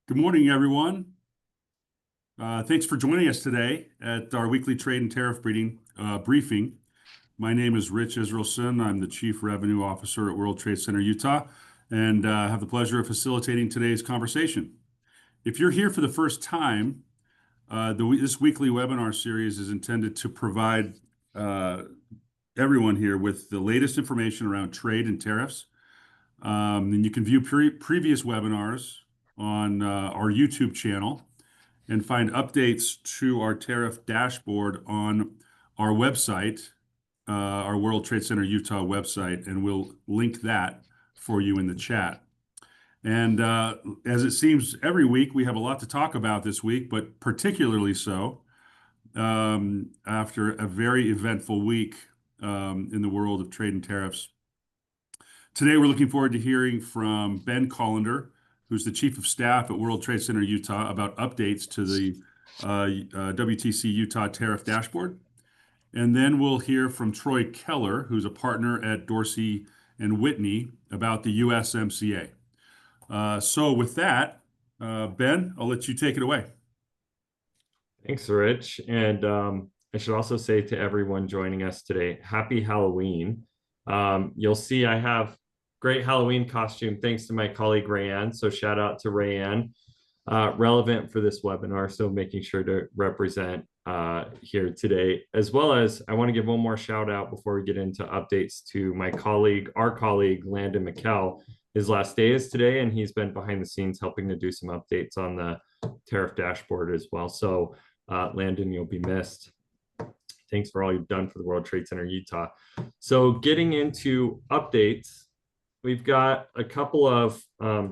Good morning, everyone. Thanks for joining us today at our weekly trade and tariff briefing. My name is Rich Israelson. I'm the Chief Revenue Officer at World Trade Center, Utah, and have the pleasure of facilitating today's conversation. If you're here for the first time, this weekly webinar series is intended to provide everyone here with the latest information around trade and tariffs. And you can view previous webinars on our YouTube channel and find updates to our tariff dashboard on our website, our World Trade Center Utah website, and we'll link that for you in the chat. And as it seems every week, we have a lot to talk about this week, but particularly so after a very eventful week in the world of trade and tariffs. Today, we're looking forward to hearing from Ben Kolendar, who's the Chief of Staff at World Trade Center Utah, about updates to the WTC Utah tariff dashboard. And then we'll hear from Troy Keller, who's a partner at Dorsey and Whitney, about the USMCA. So with that, Ben, I'll let you take it away. Thanks, Rich. And I should also say to everyone joining us today, happy Halloween. You'll see I have great Halloween costume thanks to my colleague Rayanne. So shout out to Rayanne, relevant for this webinar. So making sure to represent here today, as well as I want to give one more shout out before we get into updates to my colleague, our colleague, Landon McKell. His last day is today, and he's been behind the scenes helping to do some updates on the tariff dashboard as well. So Landon, you'll be missed. Thanks for all you've done for the World Trade Center Utah. So getting into updates, we've got a couple of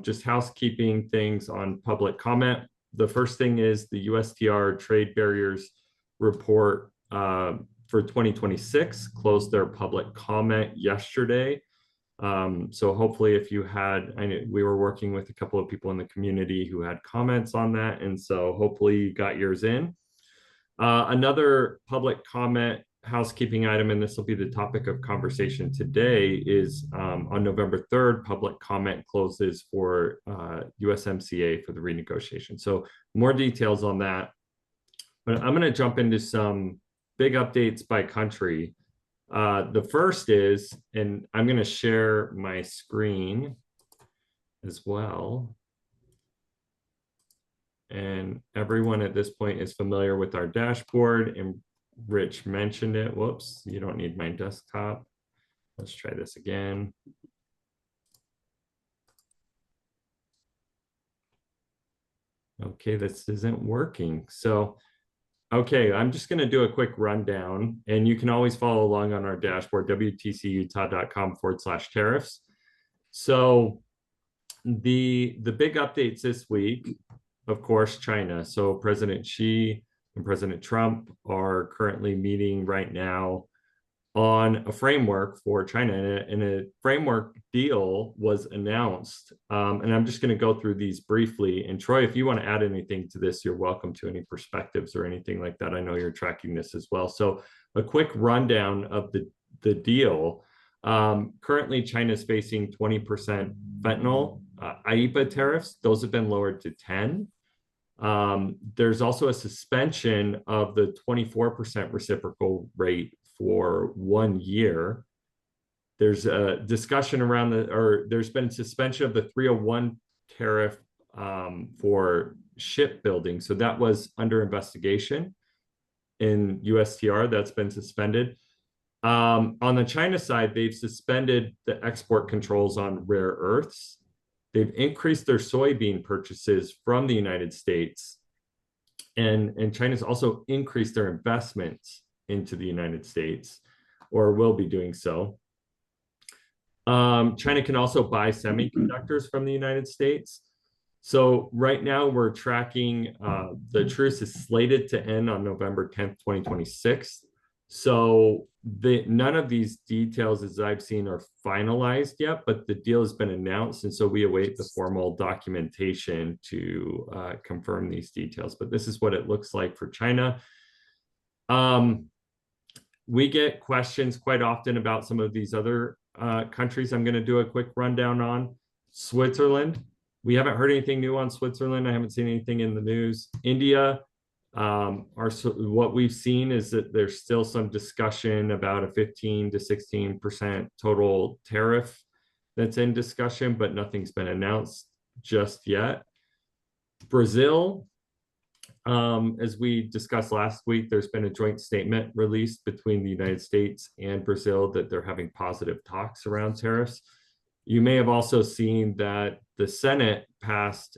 just housekeeping things on public comment. The first thing is the USTR trade barriers report for 2026 closed their public comment yesterday. So hopefully if you had, we were working with a couple of people in the community who had comments on that. And so hopefully you got yours in. Another public comment housekeeping item, and this will be the topic of conversation today, is on November 3rd, public comment closes for USMCA for the renegotiation. So more details on that. But I'm going to jump into some big updates by country. The first is, and I'm going to share my screen as well. And everyone at this point is familiar with our dashboard, and Rich mentioned it. Whoops, you don't need my desktop. Let's try this again. Okay, this isn't working. So, okay, I'm just going to do a quick rundown, and you can always follow along on our dashboard, wtcutah.com/tariffs. So the big updates this week, of course, China. So President Xi and President Trump are currently meeting right now on a framework for China, and a framework deal was announced. And I'm just going to go through these briefly. And Troy, if you want to add anything to this, you're welcome to, any perspectives or anything like that. I know you're tracking this as well. So a quick rundown of the deal. Currently, China is facing 20% fentanyl IEEPA tariffs. Those have been lowered to 10. There's also a suspension of the 24% reciprocal rate for 1 year. There's a discussion around there's been suspension of the 301 tariff for shipbuilding. So that was under investigation in USTR. That's been suspended. On the China side, they've suspended the export controls on rare earths. They've increased their soybean purchases from the United States. And China's also increased their investments into the United States, or will be doing so. China can also buy semiconductors from the United States. So right now we're tracking, the truce is slated to end on November 10th, 2026. So none of these details, as I've seen, are finalized yet, but the deal has been announced. And so we await the formal documentation to confirm these details. But this is what it looks like for China. We get questions quite often about some of these other countries I'm going to do a quick rundown on. Switzerland, We haven't heard anything new on Switzerland. I haven't seen anything in the news. India, what we've seen is that there's still some discussion about a 15 to 16% total tariff that's in discussion, but nothing's been announced just yet. Brazil, as we discussed last week, there's been a joint statement released between the United States and Brazil that they're having positive talks around tariffs. You may have also seen that the Senate passed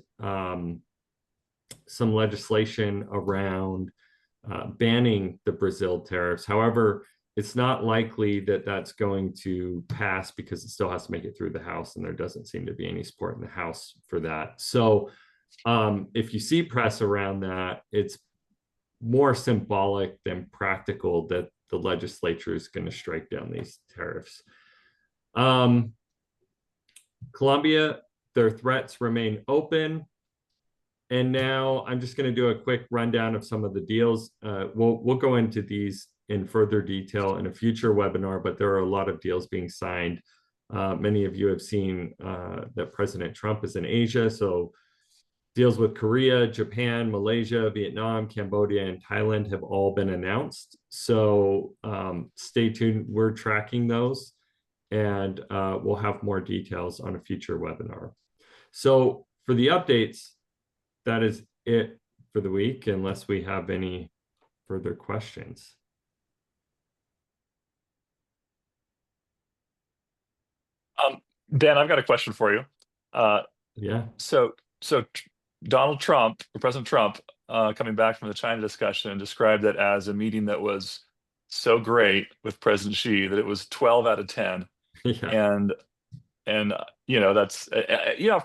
some legislation around banning the Brazil tariffs. However, it's not likely that that's going to pass because it still has to make it through the House, and there doesn't seem to be any support in the House for that. So if you see press around that, it's more symbolic than practical that the legislature is going to strike down these tariffs. Colombia, their threats remain open. And now I'm just going to do a quick rundown of some of the deals. We'll go into these in further detail in a future webinar, but there are a lot of deals being signed. Many of you have seen that President Trump is in Asia, so deals with Korea, Japan, Malaysia, Vietnam, Cambodia, and Thailand have all been announced. So stay tuned. We're tracking those, and we'll have more details on a future webinar. So for the updates, that is it for the week, unless we have any further questions. Ben, I've got a question for you. Yeah. So Donald Trump, or President Trump, coming back from the China discussion, described it as a meeting that was so great with President Xi that it was 12 out of 10. Yeah. And that's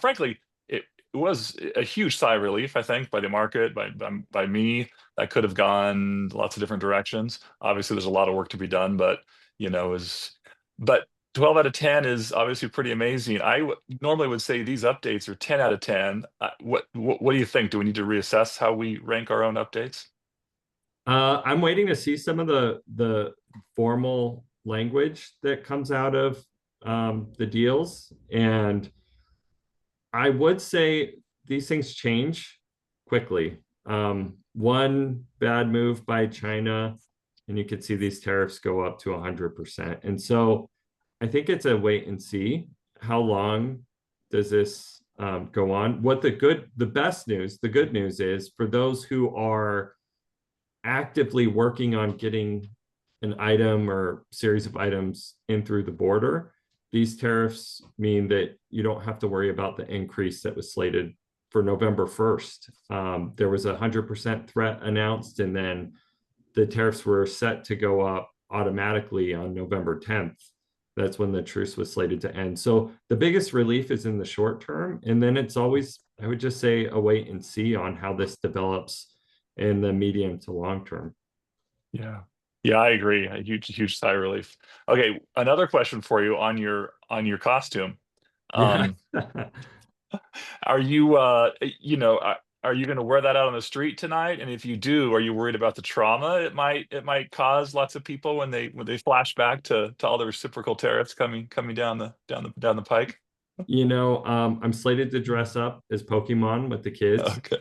frankly, it was a huge sigh of relief, I think, by the market, by me. That could have gone lots of different directions. Obviously, there's a lot of work to be done, but 12 out of 10 is obviously pretty amazing. I normally would say these updates are 10 out of 10. What do you think? Do we need to reassess how we rank our own updates? I'm waiting to see some of the formal language that comes out of the deals. And I would say these things change quickly. One bad move by China, and you could see these tariffs go up to 100%. And so I think it's a wait and see. How long does this go on? The good news is for those who are actively working on getting an item or series of items in through the border, these tariffs mean that you don't have to worry about the increase that was slated for November 1st. There was a 100% threat announced, and then the tariffs were set to go up automatically on November 10th. That's when the truce was slated to end. So the biggest relief is in the short term. And then it's always, I would just say, a wait and see on how this develops in the medium to long term. Yeah. Yeah, I agree. A huge sigh of relief. Okay, another question for you on your costume. Yeah. Are you are you going to wear that out on the street tonight? And if you do, are you worried about the trauma it might cause lots of people when they flash back to all the reciprocal tariffs coming down the pike? I'm slated to dress up as Pokemon with the kids. Okay.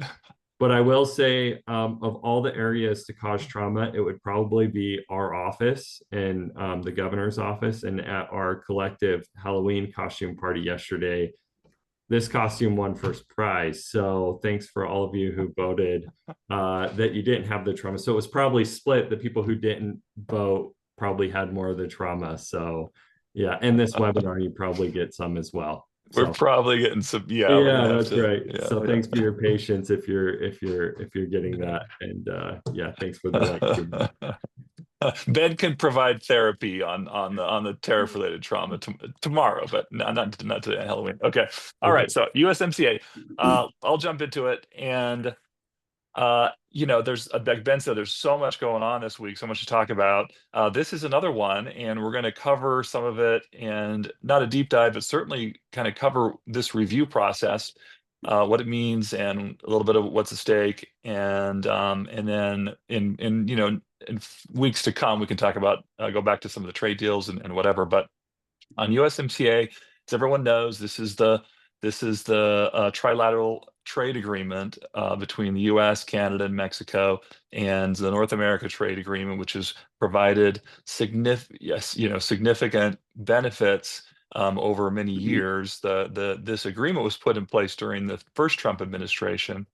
But I will say, of all the areas to cause trauma, it would probably be our office and the governor's office. And at our collective Halloween costume party yesterday, this costume won first prize. So thanks for all of you who voted that you didn't have the trauma. So it was probably split. The people who didn't vote probably had more of the trauma. So yeah, in this webinar, you probably get some as well. We're probably getting some. Yeah, yeah, that's right. Yeah, so thanks for your patience if you're getting that, and yeah, thanks for the lecture. Ben can provide therapy on the tariff related trauma tomorrow, but not today, Halloween. Okay, all right. So USMCA, I'll jump into it, and there's, like Ben said, there's so much going on this week, so much to talk about. This is another one, and we're going to cover some of it, and not a deep dive, but certainly kind of cover this review process, what it means, and a little bit of what's at stake, and then in weeks to come, we can talk about go back to some of the trade deals and whatever. But on USMCA, as everyone knows, this is the This is the trilateral trade agreement between the U.S., Canada, and Mexico, and the North America Trade Agreement, which has provided significant benefits over many years. This agreement was put in place during the first Trump administration.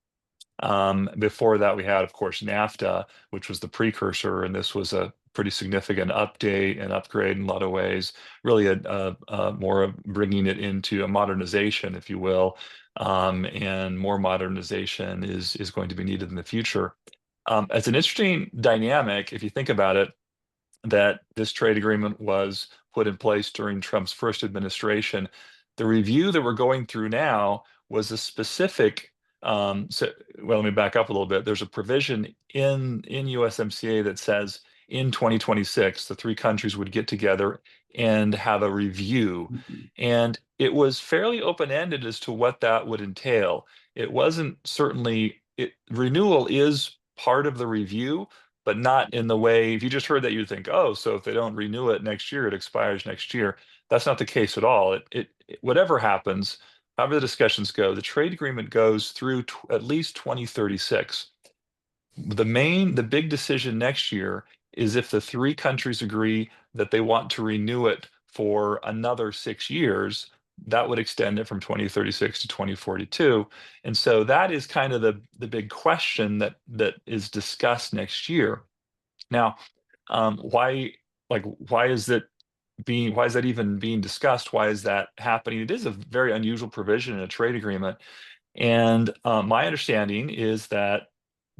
Before that, we had, of course, NAFTA, which was the precursor, and this was a pretty significant update and upgrade in a lot of ways, really a more of bringing it into a modernization, if you will, and more modernization is going to be needed in the future. It's an interesting dynamic, if you think about it, that this trade agreement was put in place during Trump's first administration. The review that we're going through now was a specific well, let me back up a little bit. There's a provision in USMCA that says in 2026, the three countries would get together and have a review. And it was fairly open-ended as to what that would entail. It wasn't certainly, renewal is part of the review, but not in the way, if you just heard that, you'd think, oh, so if they don't renew it next year, it expires next year. That's not the case at all. Whatever happens, however the discussions go, the trade agreement goes through at least 2036. The big decision next year is if the three countries agree that they want to renew it for another 6 years, that would extend it from 2036 to 2042. And so that is kind of the big question that is discussed next year. Now, why is that even being discussed? Why is that happening? It is a very unusual provision in a trade agreement. And my understanding is that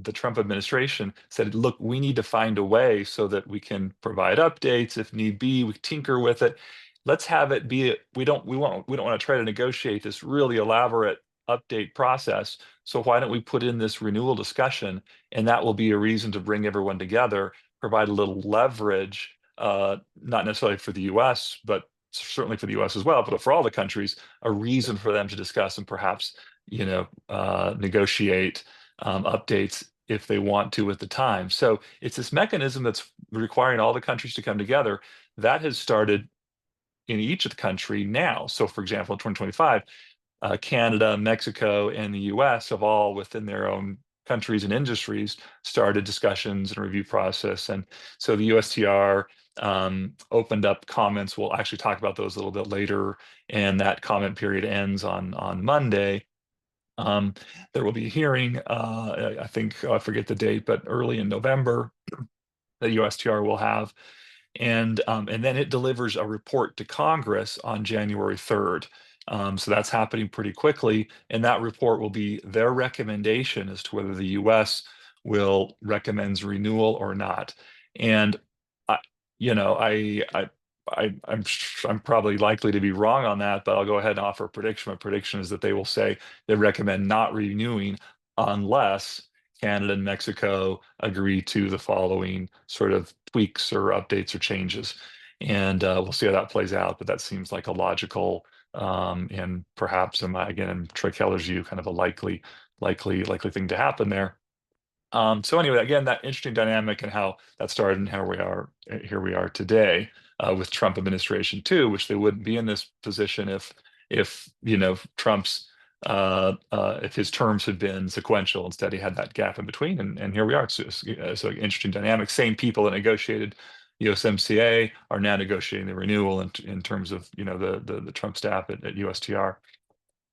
the Trump administration said, look, we need to find a way so that we can provide updates if need be, we tinker with it. Let's have it be, we don't want to try to negotiate this really elaborate update process. So why don't we put in this renewal discussion, and that will be a reason to bring everyone together, provide a little leverage, not necessarily for the US, but certainly for the US as well, but for all the countries, a reason for them to discuss and perhaps, negotiate updates if they want to at the time. So it's this mechanism that's requiring all the countries to come together. That has started in each of the country now. So for example, in 2025, Canada, Mexico, and the US have all within their own countries and industries started discussions and review process. And so the USTR opened up comments. We'll actually talk about those a little bit later. And that comment period ends on Monday. There will be a hearing, I think, I forget the date, but early in November, the USTR will have. And then it delivers a report to Congress on January 3rd. So that's happening pretty quickly. And that report will be their recommendation as to whether the US will recommend renewal or not. And I'm probably likely to be wrong on that, but I'll go ahead and offer a prediction. My prediction is that they will say they recommend not renewing unless Canada and Mexico agree to the following sort of tweaks or updates or changes. And we'll see how that plays out, but that seems like a logical and perhaps, again, in Troy Keller's view, kind of a likely thing to happen there. So anyway, again, that interesting dynamic and how that started and how here we are today with Trump administration too, which they wouldn't be in this position if Trump's if his terms had been sequential. Instead, he had that gap in between, and here we are. So an interesting dynamic. Same people that negotiated USMCA are now negotiating the renewal in terms of the Trump staff at USTR.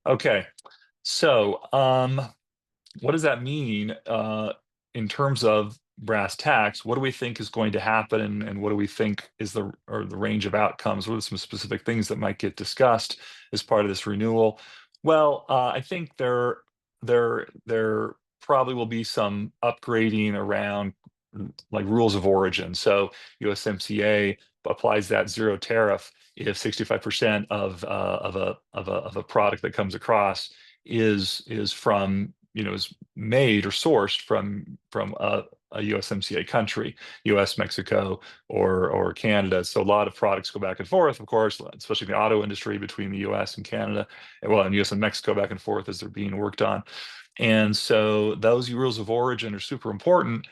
Okay, so what does that mean in terms of brass tacks? What do we think is going to happen, and what do we think is the range of outcomes? What are some specific things that might get discussed as part of this renewal? Well, I think there probably will be some upgrading around like rules of origin. So USMCA applies that zero tariff if 65% of a product that comes across is from is made or sourced from a USMCA country, US, Mexico, or Canada. So a lot of products go back and forth, of course, especially the auto industry between the US and Canada, and US and Mexico back and forth as they're being worked on. And so those rules of origin are super important.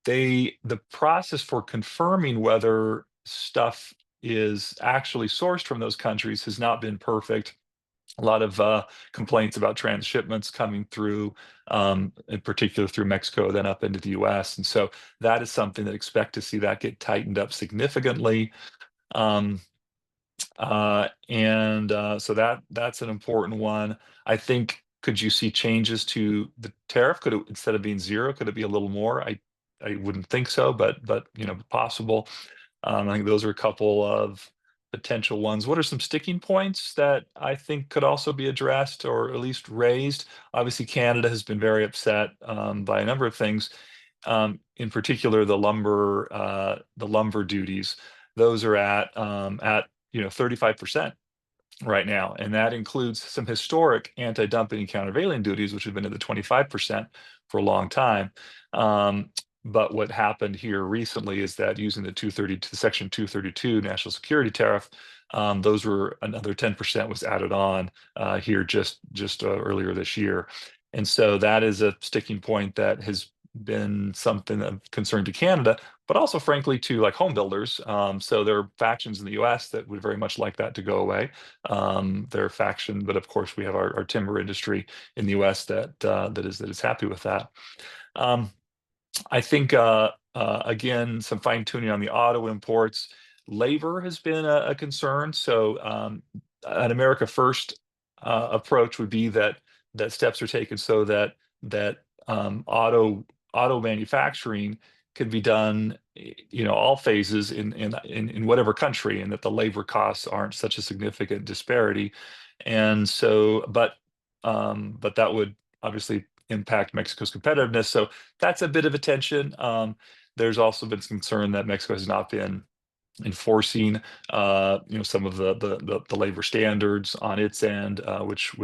The process for confirming whether stuff is actually sourced from those countries has not been perfect. a lot of complaints about transshipments coming through, in particular through Mexico, then up into the U.S. And so that is something that expect to see that get tightened up significantly. So that's an important one. I think, could you see changes to the tariff? Could it, instead of being 0, could it be a little more? I wouldn't think so, but possible. I think those are a couple of potential ones. What are some sticking points that I think could also be addressed or at least raised? Obviously, Canada has been very upset by a number of things. In particular, the lumber duties. Those are at 35% right now, and that includes some historic anti-dumping and countervailing duties, which have been at the 25% for a long time. But what happened here recently is that using the Section 232 national security tariff, those were another 10% was added on here just earlier this year. And so that is a sticking point that has been something of concern to Canada, but also frankly to like home builders. So there are factions in the US that would very much like that to go away. There are faction, but of course we have our timber industry in the US that is happy with that. I think again, some fine tuning on the auto imports. Labor has been a concern. So an America First approach would be that steps are taken so that auto manufacturing could be done, all phases in whatever country, and that the labor costs aren't such a significant disparity. And so, but that would obviously impact Mexico's competitiveness. So that's a bit of a tension. There's also been concern that Mexico has not been enforcing, some of the labor standards on its end, which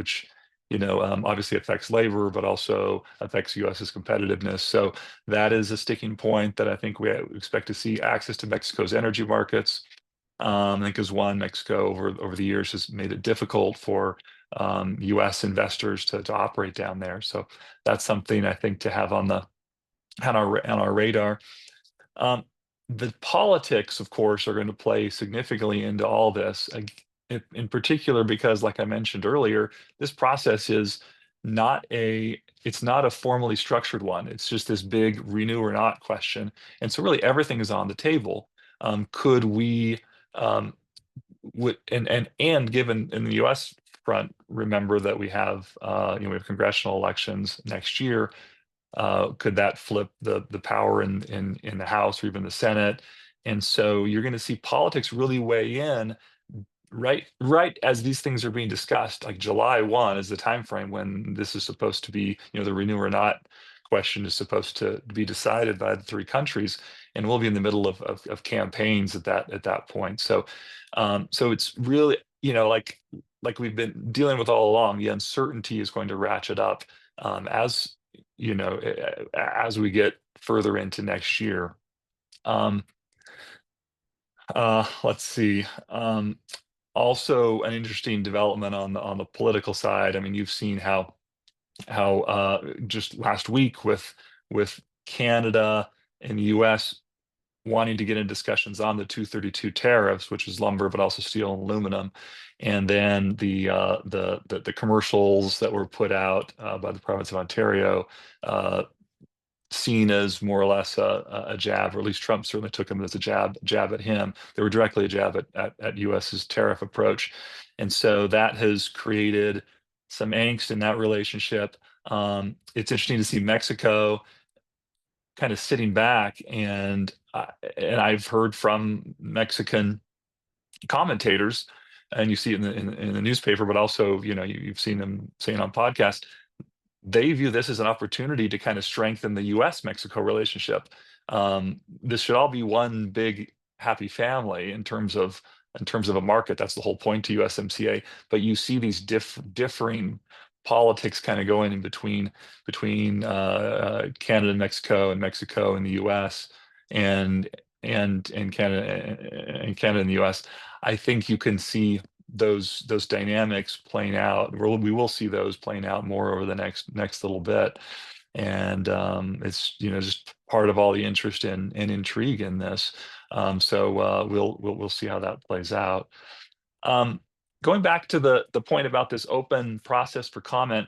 obviously affects labor, but also affects U.S.'s competitiveness. So that is a sticking point that I think we expect to see. Access to Mexico's energy markets. I think is one. Mexico over the years has made it difficult for U.S. investors to operate down there. So that's something I think to have on our radar. The politics, of course, are going to play significantly into all this, in particular because, like I mentioned earlier, this process is it's not a formally structured one. It's just this big renew or not question. And so really everything is on the table. Could we, and given in the U.S. front, remember that we have congressional elections next year. Could that flip the power in the House or even the Senate? And so you're going to see politics really weigh in right as these things are being discussed. Like July 1 is the time frame when this is supposed to be, the renew or not question is supposed to be decided by the 3 countries, and we'll be in the middle of campaigns at that point. So it's really, like we've been dealing with all along, the uncertainty is going to ratchet up as we get further into next year. Let's see. Also, an interesting development on the political side. I mean, you've seen how just last week with Canada and the U.S. wanting to get in discussions on the 232 tariffs, which is lumber, but also steel and aluminum, and then the commercials that were put out by the province of Ontario, seen as more or less a jab, or at least Trump certainly took them as a jab at him. They were directly a jab at US's tariff approach. And so that has created some angst in that relationship. It's interesting to see Mexico kind of sitting back, and I've heard from Mexican commentators, and you see it in the newspaper, but also you've seen them saying on podcasts, they view this as an opportunity to kind of strengthen the U.S.-Mexico relationship. This should all be one big happy family in terms of a market. That's the whole point to USMCA. But you see these differing politics kind of going in between Canada and Mexico and the U.S. and Canada and the U.S. I think you can see those dynamics playing out. We will see those playing out more over the next little bit, and it's just part of all the interest and intrigue in this. So we'll see how that plays out. going back to the point about this open process for comment,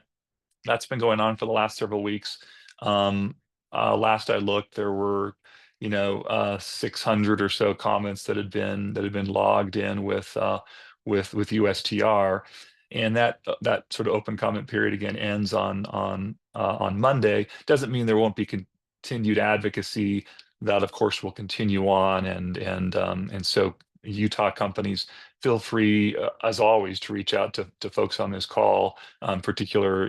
that's been going on for the last several weeks. Last I looked, there were 600 or so comments that had been logged in with USTR, and that sort of open comment period again ends on Monday. Doesn't mean there won't be continued advocacy. That of course will continue on, and so Utah companies, feel free as always to reach out to folks on this call, particular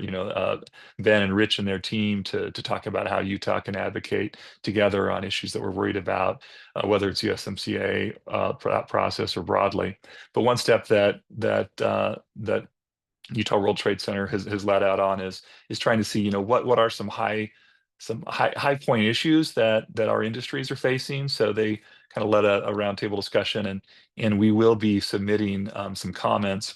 Ben and Rich and their team, to talk about how Utah can advocate together on issues that we're worried about, whether it's USMCA process or broadly. But one step that Utah World Trade Center has let out on is trying to see what are some high point issues that our industries are facing. So they kind of led a roundtable discussion, and we will be submitting some comments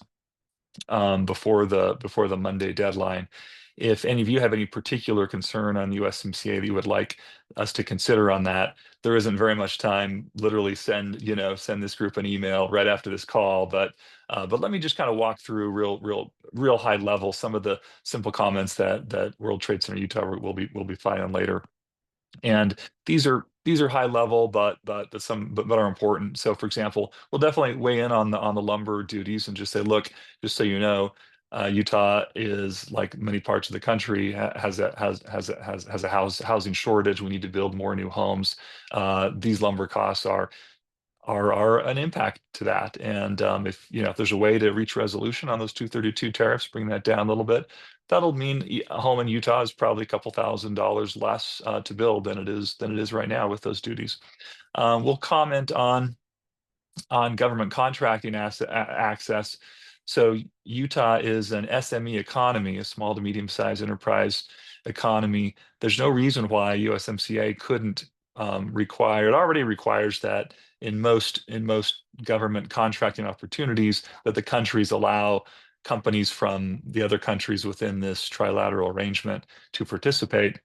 before the Monday deadline. If any of you have any particular concern on USMCA that you would like us to consider on that, there isn't very much time. Literally send this group an email right after this call. But let me just kind of walk through real high level some of the simple comments that World Trade Center Utah will be filing later. And these are high level, but are important. So, for example, we'll definitely weigh in on the lumber duties and just say, look, just so you know, Utah is, like many parts of the country, has a housing shortage. We need to build more new homes. These lumber costs are an impact to that. And if there's a way to reach resolution on those 232 tariffs, bring that down a little bit, that'll mean a home in Utah is probably a couple $1,000s less to build than it is right now with those duties. We'll comment on government contracting access. So Utah is an SME economy, a small to medium-sized enterprise economy. There's no reason why USMCA couldn't require. It already requires that in most government contracting opportunities, that the countries allow companies from the other countries within this trilateral arrangement to participate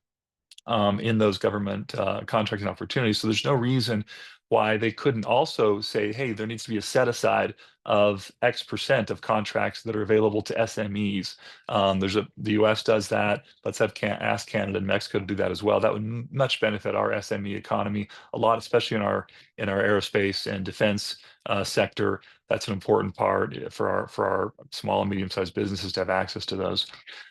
in those government contracting opportunities. So there's no reason why they couldn't also say, hey, there needs to be a set aside of X% of contracts that are available to SMEs. The US does that. Let's ask Canada and Mexico to do that as well. That would much benefit our SME economy a lot, especially in our aerospace and defense sector. That's an important part for our small and medium-sized businesses to have access to those.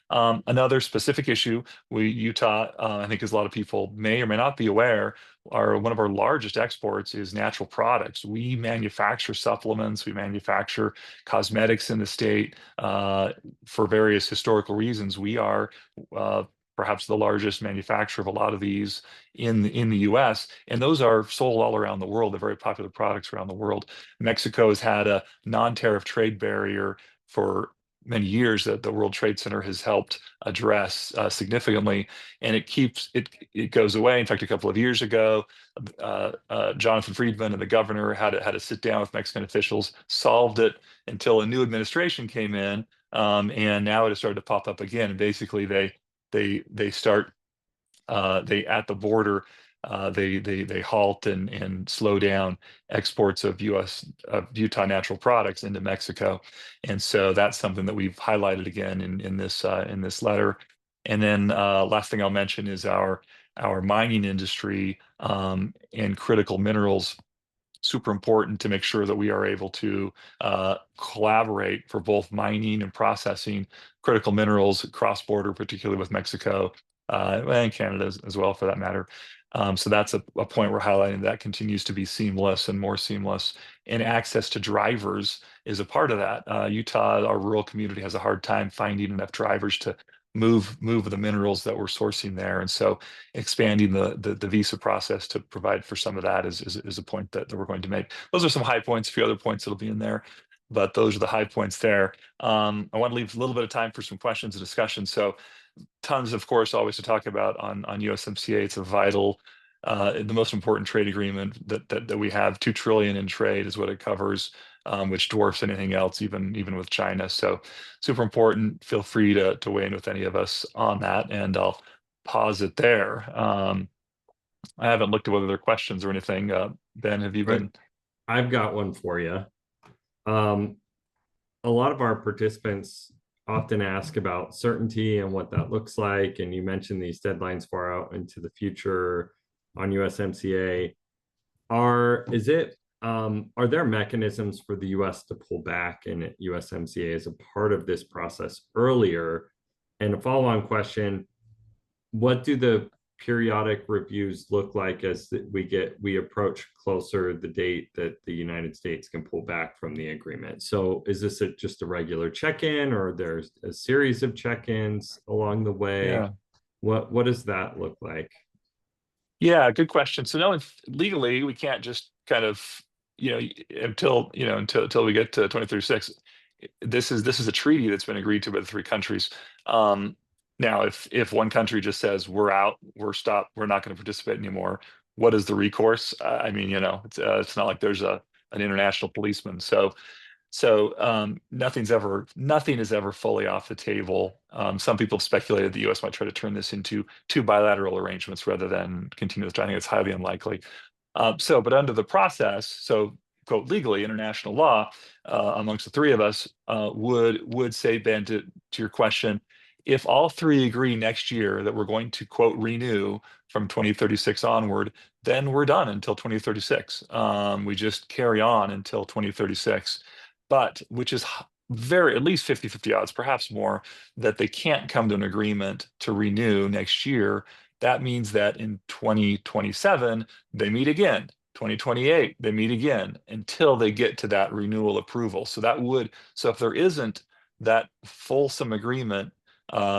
Another specific issue, Utah, I think as a lot of people may or may not be aware, one of our largest exports is natural products. We manufacture supplements, we manufacture cosmetics in the state for various historical reasons. We are perhaps the largest manufacturer of a lot of these in the US, and those are sold all around the world. They're very popular products around the world. Mexico has had a non-tariff trade barrier for many years that the World Trade Center has helped address significantly, and it goes away. In fact, a couple of years ago, Jonathan Friedman and the governor had to sit down with Mexican officials, solved it until a new administration came in, and now it has started to pop up again. And basically, they start at the border. They halt and slow down exports of Utah natural products into Mexico, and so that's something that we've highlighted again in this letter. And then last thing I'll mention is our mining industry and critical minerals. Super important to make sure that we are able to collaborate for both mining and processing critical minerals cross-border, particularly with Mexico and Canada as well, for that matter. So that's a point we're highlighting that continues to be seamless and more seamless. And access to drivers is a part of that. Utah, our rural community, has a hard time finding enough drivers to move the minerals that we're sourcing there. And so expanding the visa process to provide for some of that is a point that we're going to make. Those are some high points. A few other points that'll be in there, but those are the high points there. I want to leave a little bit of time for some questions and discussion. So tons, of course, always to talk about on USMCA. It's a vital, the most important trade agreement that we have. $2 trillion in trade is what it covers, which dwarfs anything else, even with China. So super important. Feel free to weigh in with any of us on that, and I'll pause it there. I haven't looked at whether there are questions or anything. Ben, have you been? I've got one for you. a lot of our participants often ask about certainty and what that looks like. And you mentioned these deadlines far out into the future on USMCA. Are there mechanisms for the US to pull back in USMCA as a part of this process earlier? And a follow-on question, what do the periodic reviews look like as we approach closer the date that the United States can pull back from the agreement? So is this just a regular check-in, or there's a series of check-ins along the way? Yeah. What does that look like? Yeah, good question. So no, legally, we can't just kind of, until we get to 2036. This is a treaty that's been agreed to by the three countries. Now, if one country just says we're out, we're stopped, we're not going to participate anymore, what is the recourse? I mean, it's not like there's an international policeman. So nothing is ever fully off the table. Some people have speculated the U.S. might try to turn this into two bilateral arrangements rather than continue with. I think it's highly unlikely. But under the process, so quote legally, international law amongst the three of us would say, Ben, to your question, if all three agree next year that we're going to quote renew from 2036 onward, then we're done until 2036. We just carry on until 2036. But which is at least 50-50 odds, perhaps more, that they can't come to an agreement to renew next year. That means that in 2027, they meet again. 2028, they meet again until they get to that renewal approval. So if there isn't that fulsome agreement,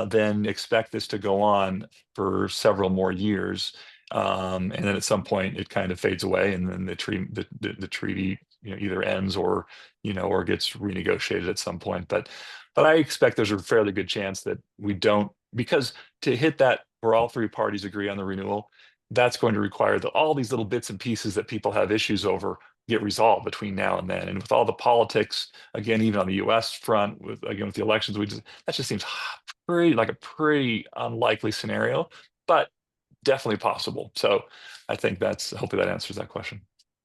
then expect this to go on for several more years. And then at some point it kind of fades away, and then the treaty either ends or gets renegotiated at some point. But I expect there's a fairly good chance that we don't, because to hit that where all three parties agree on the renewal, that's going to require that all these little bits and pieces that people have issues over get resolved between now and then. And with all the politics, again, even on the US front, with the elections, that just seems pretty unlikely scenario, but definitely possible. So I think hopefully that answers that question.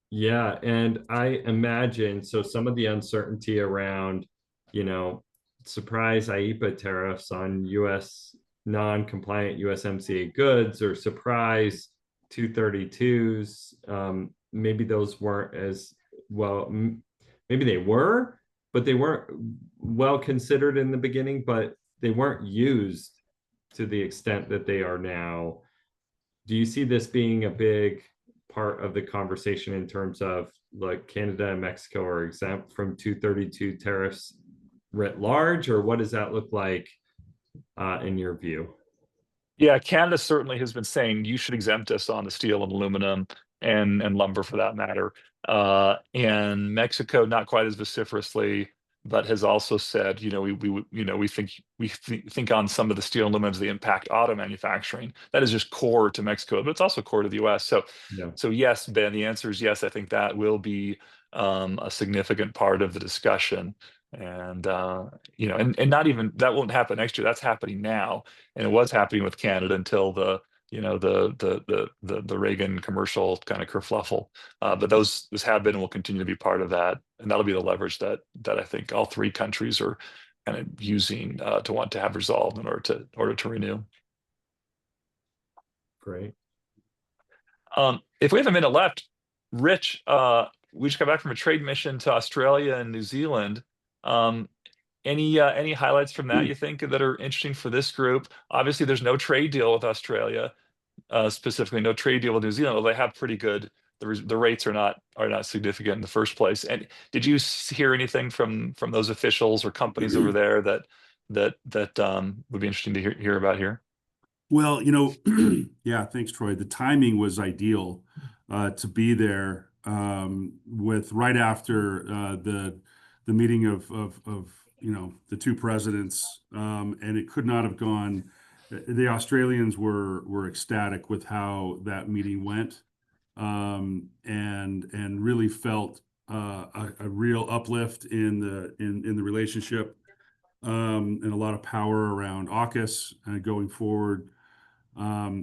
Yeah, and I imagine some of the uncertainty around, surprise IEEPA tariffs on US non-compliant USMCA goods, or surprise 232s. Maybe those weren't as well, maybe they were, but they weren't well considered in the beginning, but they weren't used to the extent that they are now. Do you see this being a big part of the conversation in terms of like Canada and Mexico are exempt from 232 tariffs writ large, or what does that look like in your view? Yeah, Canada certainly has been saying you should exempt us on the steel and aluminum and lumber for that matter. And Mexico, not quite as vociferously, but has also said, we think on some of the steel and aluminum that impact auto manufacturing. That is just core to Mexico, but it's also core to the U.S. So yes, Ben, the answer is yes. I think that will be a significant part of the discussion. And and not even that won't happen next year. That's happening now, and it was happening with Canada until the Reagan commercial kind of kerfluffle. But those have been and will continue to be part of that, and that'll be the leverage that I think all three countries are kind of using to want to have resolved in order to renew. Great. If we have a minute left, Rich, we just got back from a trade mission to Australia and New Zealand. Any highlights from that you think that are interesting for this group? Obviously, there's no trade deal with Australia, specifically no trade deal with New Zealand. Well, they have pretty good. The rates are not significant in the first place. And did you hear anything from those officials or companies over there that would be interesting to hear about here? Well, yeah, thanks, Troy. The timing was ideal to be there with right after the meeting of the two presidents, and it could not have gone. The Australians were ecstatic with how that meeting went, and really felt a real uplift in the relationship, and a lot of power around AUKUS going forward.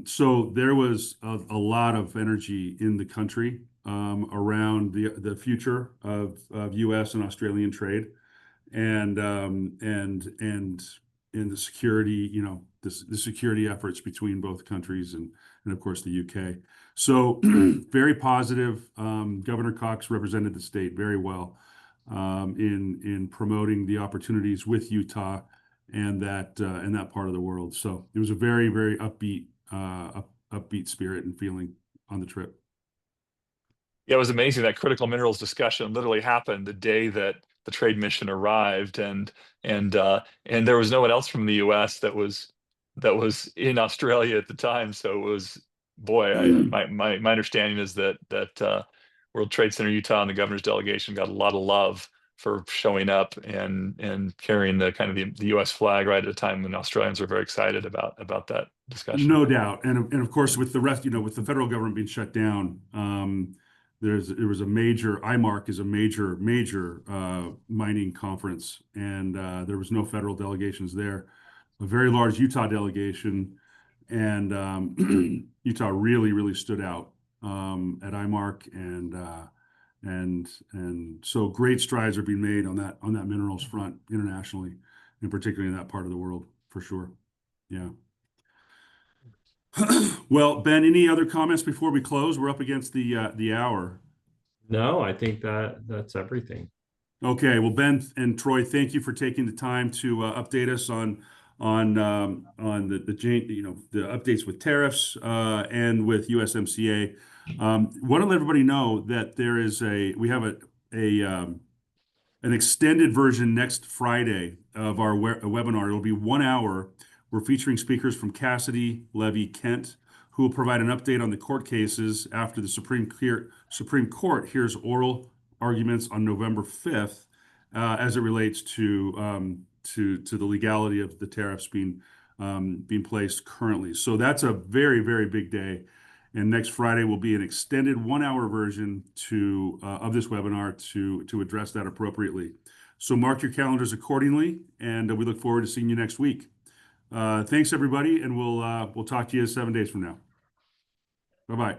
So there was a lot of energy in the country around the future of U.S. and Australian trade. and in the security, the security efforts between both countries and of course the UK. So very positive. Governor Cox represented the state very well in promoting the opportunities with Utah and that part of the world. So it was a very, very upbeat spirit and feeling on the trip. Yeah, it was amazing that critical minerals discussion literally happened the day that the trade mission arrived, and there was no one else from the U.S. that was in Australia at the time. So it was, boy, my understanding is that World Trade Center Utah and the governor's delegation got a lot of love for showing up and carrying the kind of the U.S. flag right at a time when Australians were very excited about that discussion. No doubt, and of course with the rest, with the federal government being shut down, there was a major IMARC is a major mining conference, and there was no federal delegations there. A very large Utah delegation, and Utah really stood out at IMARC, and so great strides are being made on that minerals front internationally, and particularly in that part of the world for sure. Yeah. Well, Ben, any other comments before we close? We're up against the hour. No, I think that's everything. Okay. Well, Ben and Troy, thank you for taking the time to update us on the updates with tariffs and with USMCA. Want to let everybody know that we have an extended version next Friday of our webinar. It'll be 1 hour. We're featuring speakers from Cassidy, Levy, Kent, who will provide an update on the court cases after the Supreme Court hears oral arguments on November 5th as it relates to the legality of the tariffs being placed currently. So that's a very, very big day. And next Friday will be an extended 1 hour version of this webinar to address that appropriately. So mark your calendars accordingly, and we look forward to seeing you next week. Thanks everybody, and we'll talk to you 7 days from now. Bye-bye.